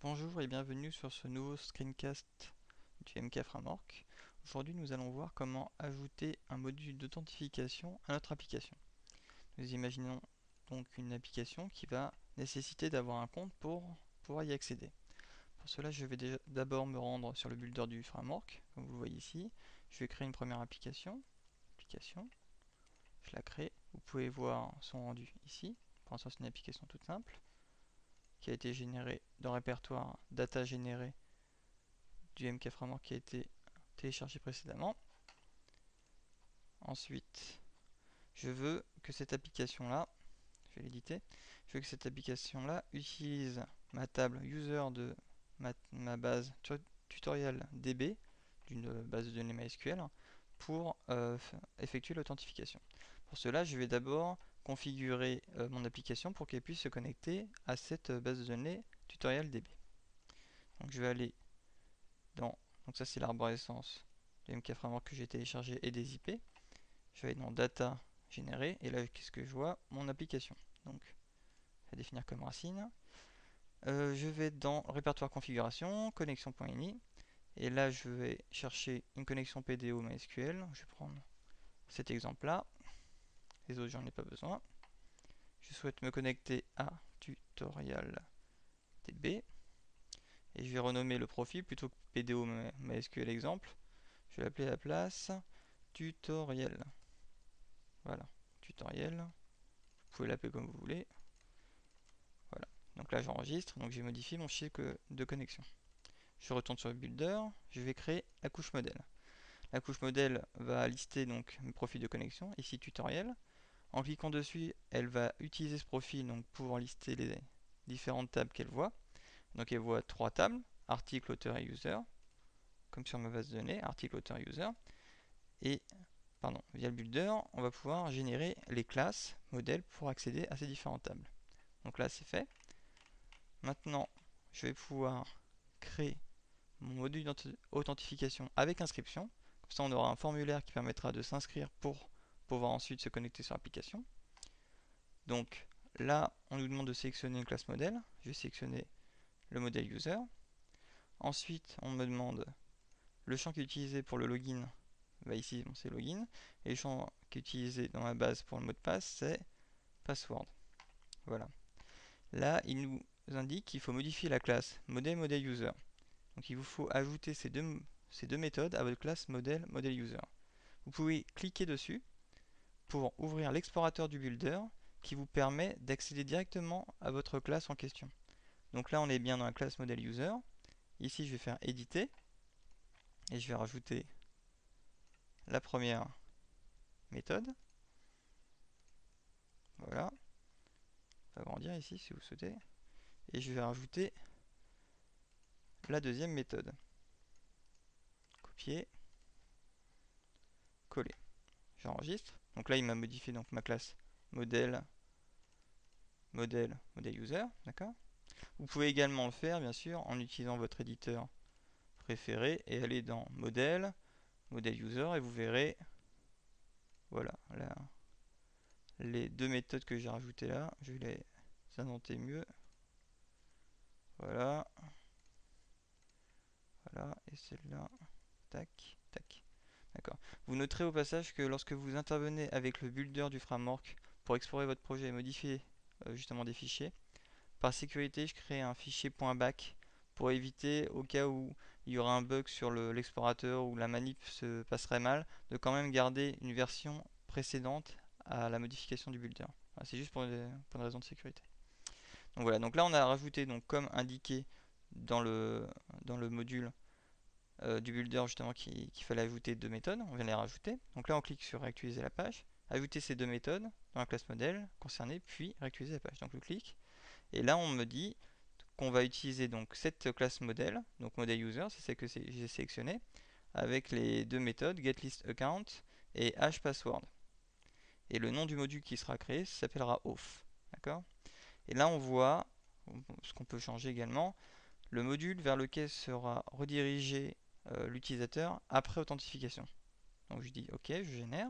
Bonjour et bienvenue sur ce nouveau screencast du MK Framework. Aujourd'hui, nous allons voir comment ajouter un module d'authentification à notre application. Nous imaginons donc une application qui va nécessiter d'avoir un compte pour pouvoir y accéder. Pour cela, je vais d'abord me rendre sur le builder du framework, comme vous le voyez ici. Je vais créer une première application. Je la crée. Vous pouvez voir son rendu ici. Pour l'instant, c'est une application toute simple qui a été générée dans le répertoire data générée du MK Framework qui a été téléchargé précédemment. Ensuite, je veux que cette application-là, je vais l'éditer, je veux que cette application-là utilise ma table user de ma base tutorial DB, d'une base de données MySQL, pour effectuer l'authentification. Pour cela, je vais d'abord configurer mon application pour qu'elle puisse se connecter à cette base de données tutorial DB. Donc je vais aller dans, donc ça c'est l'arborescence du MK Framework que j'ai téléchargé et des IP. Je vais aller dans data générée et là qu'est-ce que je vois? Mon application. Donc je vais définir comme racine. Je vais dans répertoire configuration, connexion.ini et là je vais chercher une connexion PDO MySQL. Je vais prendre cet exemple là. Les autres j'en ai pas besoin. Je souhaite me connecter à tutorial DB et je vais renommer le profil plutôt que PDO MySQL exemple. Je vais l'appeler à la place tutoriel. Voilà, tutoriel. Vous pouvez l'appeler comme vous voulez. Voilà. Donc là j'enregistre, donc j'ai modifié mon fichier de connexion. Je retourne sur le builder, je vais créer la couche modèle. La couche modèle va lister donc mes profils de connexion, ici tutoriel. En cliquant dessus, elle va utiliser ce profil donc pour lister les différentes tables qu'elle voit. Donc elle voit trois tables, article, auteur et user, comme sur ma base de données, article, auteur, user. Et via le builder, on va pouvoir générer les classes modèles pour accéder à ces différentes tables. Donc là c'est fait. Maintenant, je vais pouvoir créer mon module d'authentification avec inscription. Comme ça, on aura un formulaire qui permettra de s'inscrire pour pouvoir ensuite se connecter sur l'application. Donc là, on nous demande de sélectionner une classe modèle. Je vais sélectionner le modèle user. Ensuite, on me demande le champ qui est utilisé pour le login. Bah ici, bon, c'est login. Et le champ qui est utilisé dans la base pour le mot de passe, c'est password. Voilà. Là, il nous indique qu'il faut modifier la classe modèle user. Donc il vous faut ajouter ces deux méthodes à votre classe modèle user. Vous pouvez cliquer dessus pour ouvrir l'explorateur du builder qui vous permet d'accéder directement à votre classe en question. Donc là on est bien dans la classe modèle user. Ici je vais faire éditer et je vais rajouter la première méthode. Voilà. On va agrandir ici si vous souhaitez. Et je vais rajouter la deuxième méthode. Copier, coller. J'enregistre. Donc là il m'a modifié donc ma classe modèle user, d'accord. Vous pouvez également le faire, bien sûr, en utilisant votre éditeur préféré et aller dans modèle user et vous verrez, voilà, là, les deux méthodes que j'ai rajoutées là, je vais les indenter mieux. Voilà, voilà, et celle-là, tac, tac. D'accord. Vous noterez au passage que lorsque vous intervenez avec le builder du framework pour explorer votre projet et modifier justement des fichiers, par sécurité, je crée un fichier .back pour éviter, au cas où il y aura un bug sur l'explorateur ou la manip se passerait mal, de quand même garder une version précédente à la modification du builder. Voilà, c'est juste pour une raison de sécurité. Donc voilà, donc là on a rajouté, donc comme indiqué dans le module du builder justement qu'il fallait ajouter deux méthodes, on vient les rajouter. Donc là on clique sur réactualiser la page, ajouter ces deux méthodes dans la classe modèle concernée, puis réactualiser la page. Donc je clique, et là on me dit qu'on va utiliser donc cette classe modèle, donc modèle user, c'est celle que j'ai sélectionnée, avec les deux méthodes getListAccount et hashPassword. Et le nom du module qui sera créé s'appellera auth. D'accord. Et là on voit, ce qu'on peut changer également, le module vers lequel sera redirigé l'utilisateur après authentification. Donc je dis OK, je génère.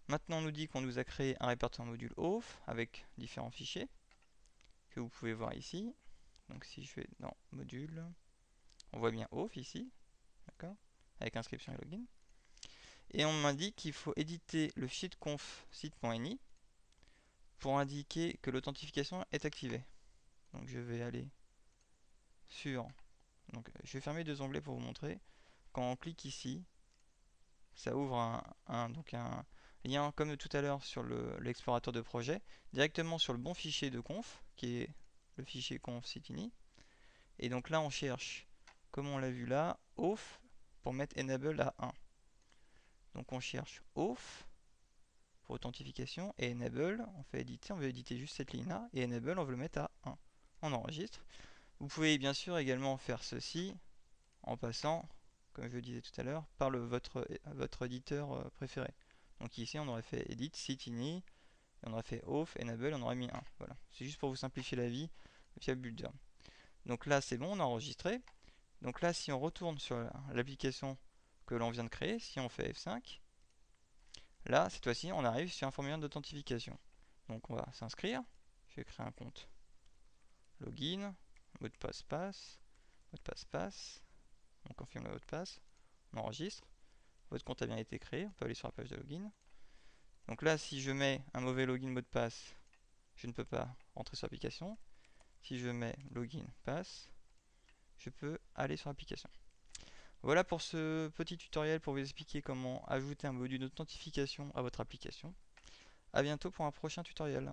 Maintenant on nous dit qu'on nous a créé un répertoire module auth avec différents fichiers que vous pouvez voir ici. Donc si je vais dans module, on voit bien auth ici, d'accord, avec inscription et login. Et on m'indique qu'il faut éditer le fichier de conf site.ini pour indiquer que l'authentification est activée. Donc je vais aller sur... Donc je vais fermer deux onglets pour vous montrer. Quand on clique ici, ça ouvre donc un lien comme tout à l'heure sur l'explorateur de projet, directement sur le bon fichier de conf, qui est le fichier conf site.ini. Et donc là on cherche, comme on l'a vu là, auth pour mettre enable à 1. Donc on cherche auth pour authentification et enable, on fait éditer, on veut éditer juste cette ligne là, et enable on veut le mettre à 1. On enregistre. Vous pouvez bien sûr également faire ceci en passant, comme je le disais tout à l'heure, par votre éditeur préféré. Donc ici on aurait fait edit site.ini, et on aurait fait auth, enable, on aurait mis 1. Voilà, c'est juste pour vous simplifier la vie via Builder. Donc là c'est bon, on a enregistré. Donc là si on retourne sur l'application que l'on vient de créer, si on fait F5, là cette fois-ci on arrive sur un formulaire d'authentification. Donc on va s'inscrire, je vais créer un compte login, mot de passe passe, mot de passe passe, on confirme le mot de passe, on enregistre, votre compte a bien été créé, on peut aller sur la page de login. Donc là si je mets un mauvais login mot de passe, je ne peux pas rentrer sur l'application. Si je mets login passe, je peux aller sur l'application. Voilà pour ce petit tutoriel pour vous expliquer comment ajouter un module d'authentification à votre application. A bientôt pour un prochain tutoriel.